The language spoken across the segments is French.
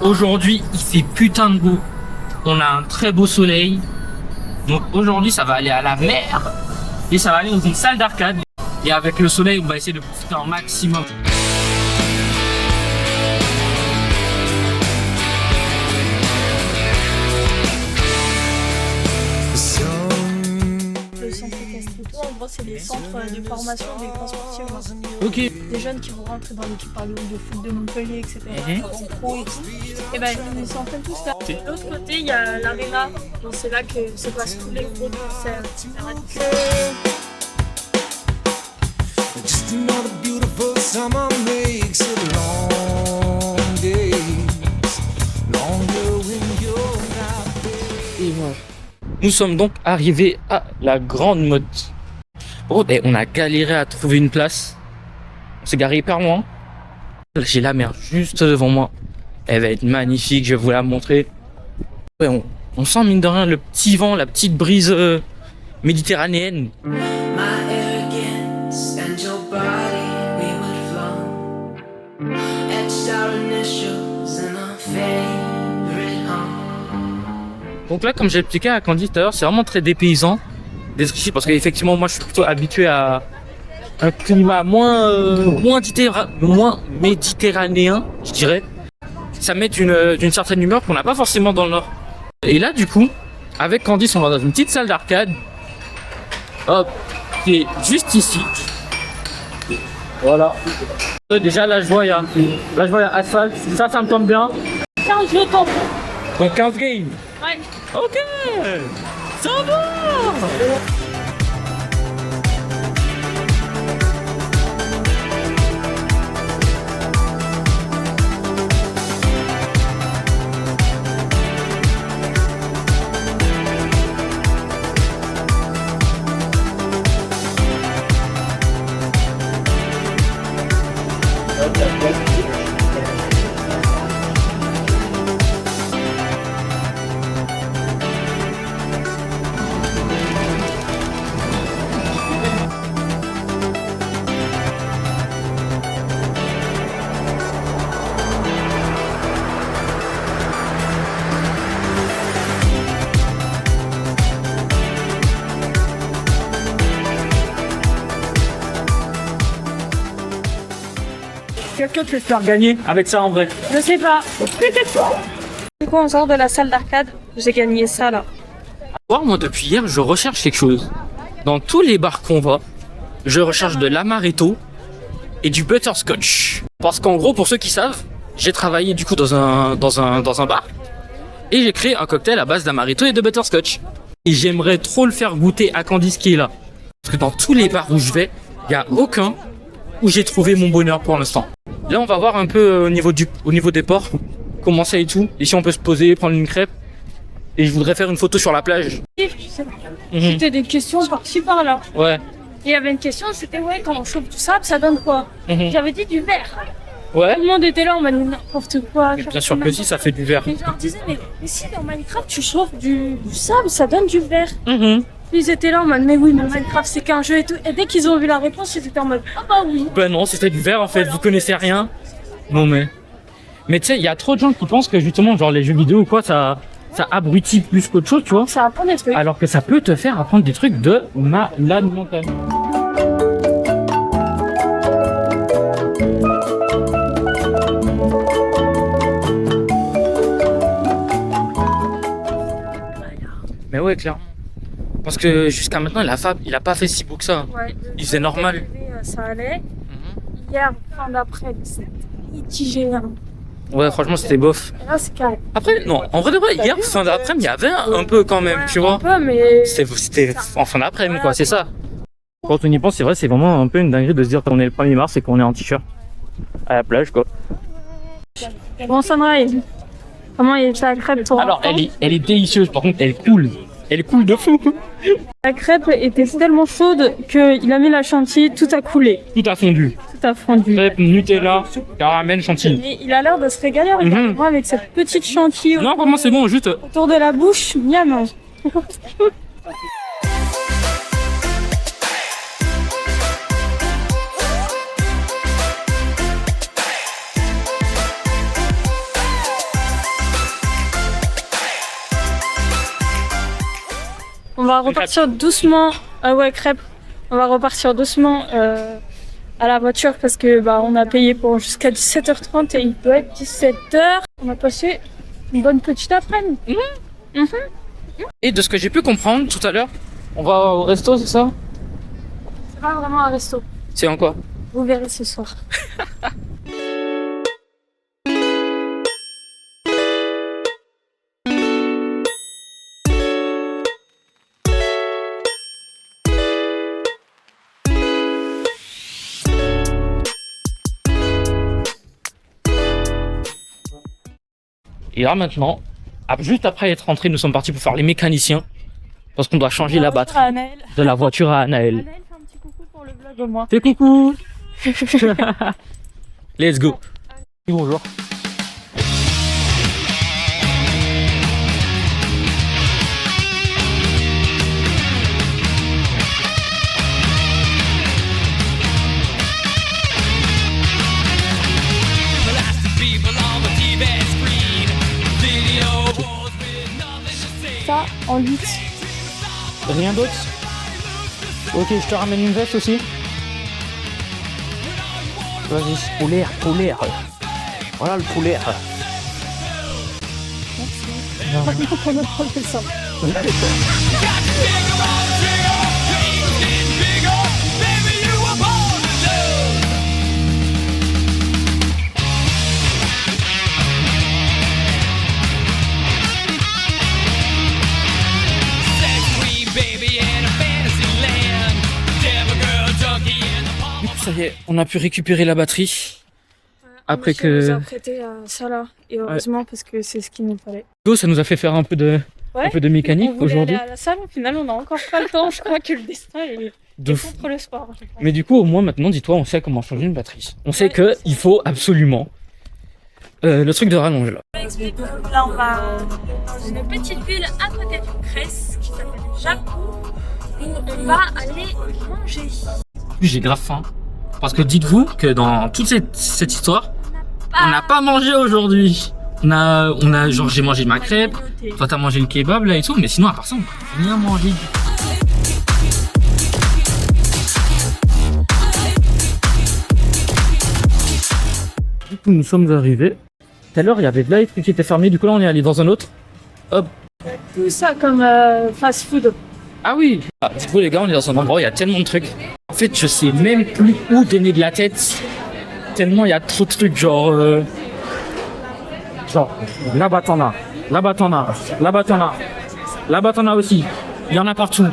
Aujourd'hui, il fait putain de beau. On a un très beau soleil. Donc aujourd'hui, ça va aller à la mer. Et ça va aller dans une salle d'arcade. Et avec le soleil, on va essayer de profiter un maximum. Le centre Castrito, en gros, c'est des centres de formation des grands sportifs. Ok. Des jeunes qui vont rentrer dans l'équipe par exemple de foot de Montpellier, etc. En pro et tout. Et ben ils s'entraînent tous là. De l'autre côté, il y a l'aréna. Donc c'est là que se passent tous les gros concerts, etc. Just another beautiful summer makes it long days, longer when you're not there. Et voilà. Nous sommes donc arrivés à la Grande Motte. Oh, et on a galéré à trouver une place. On s'est garé hyper loin. J'ai la mer juste devant moi. Elle va être magnifique, je vais vous la montrer. Ouais, on sent mine de rien le petit vent, la petite brise méditerranéenne. My arrogance and your body, we would flow. Etched our initials in our favorite home. Donc là, comme j'ai expliqué à Candy tout à l'heure, c'est vraiment très dépaysant d'être ici parce qu'effectivement, moi je suis plutôt habitué à un climat moins méditerranéen, je dirais. Ça met d'une certaine humeur qu'on n'a pas forcément dans le nord. Et là, du coup, avec Candice, on va dans une petite salle d'arcade. Hop, c'est juste ici. Voilà. Déjà, là, je vois, il y a Asphalt. Ça me tombe bien. 15 jetons. Donc 15 games. Ouais. Ok, ça va. Quelqu'un peut se faire gagner avec ça en vrai. Je sais pas. Du coup, on sort de la salle d'arcade. J'ai gagné ça là. Moi, depuis hier, je recherche quelque chose. Dans tous les bars qu'on va, je recherche de l'amaretto et du butterscotch. Parce qu'en gros, pour ceux qui savent, j'ai travaillé du coup dans un bar et j'ai créé un cocktail à base d'amaretto et de butterscotch. Et j'aimerais trop le faire goûter à Candice qui est là. Parce que dans tous les bars où je vais, il n'y a aucun où j'ai trouvé mon bonheur pour l'instant. Là, on va voir un peu au niveau des ports, comment ça et tout. Ici, on peut se poser, prendre une crêpe. Et je voudrais faire une photo sur la plage. C'était des questions par-ci par-là. Ouais. Et il y avait une question, c'était ouais, quand on chauffe du sable, ça donne quoi? J'avais dit du verre. Ouais. Tout le monde était là, on m'a dit n'importe quoi. Mais bien sûr que si, ça fait du verre. Et je leur disais, mais si dans Minecraft tu chauffes du sable, ça donne du verre. Ils étaient là en mode, mais oui, mais Minecraft c'est qu'un jeu et tout. Et dès qu'ils ont vu la réponse, ils étaient en mode, ah bah oui. Ben non, c'était du verre en fait, vous connaissez rien. Non mais tu sais, il y a trop de gens qui pensent que justement, genre les jeux vidéo ou quoi, ça abrutit plus qu'autre chose, tu vois. Ça apprend des trucs. Alors que ça peut te faire apprendre des trucs de malade mental. Mais ouais, clairement. Parce que jusqu'à maintenant, il a pas fait si beau que ça. Ouais, Il faisait normal. Ça allait. Hier, fin d'après, c'était mitigé. Ouais, franchement, c'était bof. Et là, c'est carré. Après, non, en vrai de vrai, hier, fin d'après-midi, il y avait un peu quand même, tu vois. Un peu, mais. C'était en fin d'après-midi, quoi, c'est ça. Quand on y pense, c'est vrai, c'est vraiment un peu une dinguerie de se dire qu'on est le 1er mars et qu'on est en t-shirt à la plage, quoi. Bon, Sunrise, comment il est la crêpe pour Alors, elle est délicieuse, par contre, elle est cool. Elle est cool de fou. La crêpe était tellement chaude qu'il a mis la chantilly, tout a coulé. Tout a fondu. Tout a fondu. Crêpe, Nutella, caramel, chantilly. Mais il a l'air de se régaler regardez-moi, avec cette petite chantilly Non, vraiment, c'est bon, juste. autour de la bouche. Miam. va repartir doucement. Ah ouais, crêpes. On va repartir doucement à la voiture parce que on a payé pour jusqu'à 17h30 et il doit être 17h. On a passé une bonne petite après-midi. Et de ce que j'ai pu comprendre tout à l'heure, on va au resto, c'est ça? C'est pas vraiment un resto. C'est en quoi? Vous verrez ce soir. Et là maintenant, juste après être rentrés, nous sommes partis pour faire les mécaniciens. Parce qu'on doit changer la batterie de la voiture à Anaël. Anaël, fais un petit coucou pour le vlog au moins. Fais coucou. Let's go. Bonjour. Ça en 8. Rien d'autre? Ok, je te ramène une veste aussi. Vas-y, poulet. Voilà le poulet. Merci. Pour notre professeur. Ça y est, on a pu récupérer la batterie. Après Monsieur nous que a prêté ça là. Et heureusement parce que c'est ce qu'il nous fallait. ça nous a fait faire un peu de mécanique On voulait aujourd'hui. aller à la salle, au final on n'a encore pas le temps. Je crois que le destin est De fou. contre le sport. je pense. Mais du coup, au moins maintenant, dis-toi, on sait comment changer une batterie. On sait que il faut absolument le truc de rallonge là. Là on va dans une petite ville à côté de Grèce qui s'appelle Japon où on va aller manger. J'ai grave faim. Parce que dites-vous que dans toute cette histoire, on n'a pas mangé aujourd'hui. On a genre j'ai mangé ma crêpe, toi t'as mangé le kebab là et tout, mais sinon à part ça on n'a rien mangé. Du coup nous sommes arrivés. Tout à l'heure il y avait de là qui était fermé, du coup là on est allé dans un autre. Hop. Tout ça comme fast food. Ah oui. Du coup les gars on est dans un endroit où il y a tellement de trucs. En fait je sais même plus où donner de la tête. Tellement il y a trop de trucs genre là-bas t'en as, là-bas t'en as, là-bas t'en as, là-bas t'en as aussi. Il y en a partout. En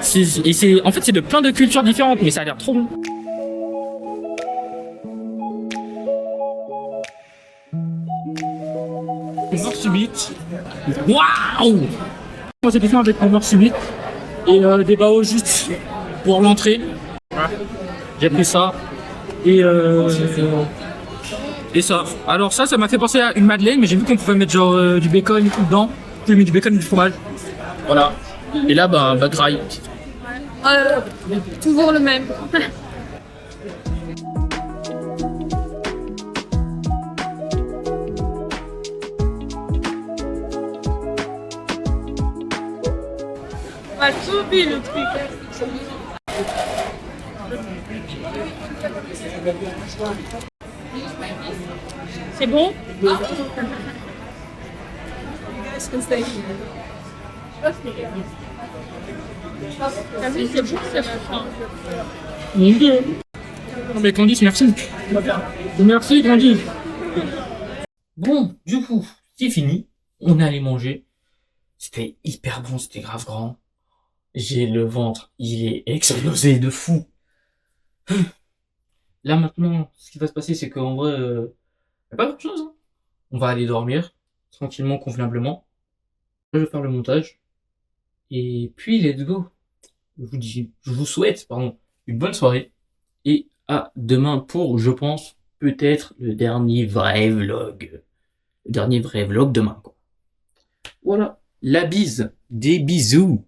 fait c'est de plein de cultures différentes mais ça a l'air trop bon. Mort subite. Waouh! Moi c'était fait avec un mort subite et des baos juste pour l'entrée. J'ai pris ça et ça. Alors ça m'a fait penser à une madeleine, mais j'ai vu qu'on pouvait mettre genre du bacon et tout dedans. J'ai mis du bacon et du fromage. Voilà. Et là graille. Toujours le même. On va souper le truc. C'est bon? Qu'est-ce que c'est? T'as vu, c'est bon, c'est machin. Non mais Candice, merci. Merci Candice. Bon, du coup, c'est fini. On est allé manger. C'était hyper bon, c'était grave grand. J'ai le ventre, il est explosé de fou. Là maintenant, ce qui va se passer, c'est qu'en vrai, y a pas grand chose. Hein. On va aller dormir, tranquillement, convenablement. Je vais faire le montage. Et puis, let's go. Je vous souhaite, une bonne soirée. Et à demain pour, je pense, peut-être le dernier vrai vlog. Le dernier vrai vlog demain, quoi. Voilà. La bise. Des bisous.